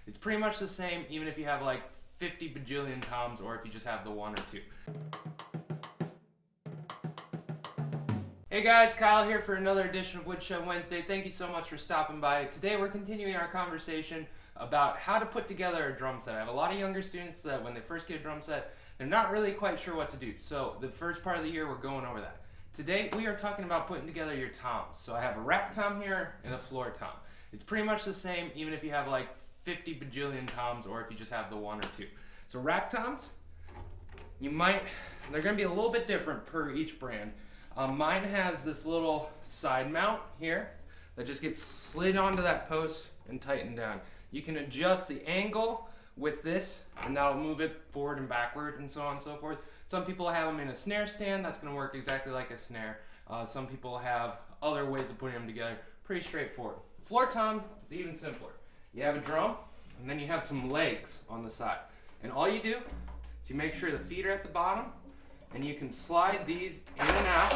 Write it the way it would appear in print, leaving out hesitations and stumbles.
It's pretty much the same even if you have like 50 bajillion toms or if you just have the one or two. Hey guys, Kyle here for another edition of Woodshed Wednesday. Thank you so much for stopping by. Today we're continuing our conversation about how to put together a drum set. I have a lot of younger students that when they first get a drum set, they're not really quite sure what to do. So the first part of the year we're going over that. Today we are talking about putting together your toms. So I have a rack tom here and a floor tom. It's pretty much the same even if you have like 50 bajillion toms or if you just have the one or two. So rack toms, they're gonna be a little bit different per each brand. Mine has this little side mount here that just gets slid onto that post and tightened down. You can adjust the angle with this and that'll move it forward and backward and so on and so forth. Some people have them in a snare stand, that's gonna work exactly like a snare. Some people have other ways of putting them together, pretty straightforward. Floor tom is even simpler. You have a drum and then you have some legs on the side. And all you do is you make sure the feet are at the bottom and you can slide these in and out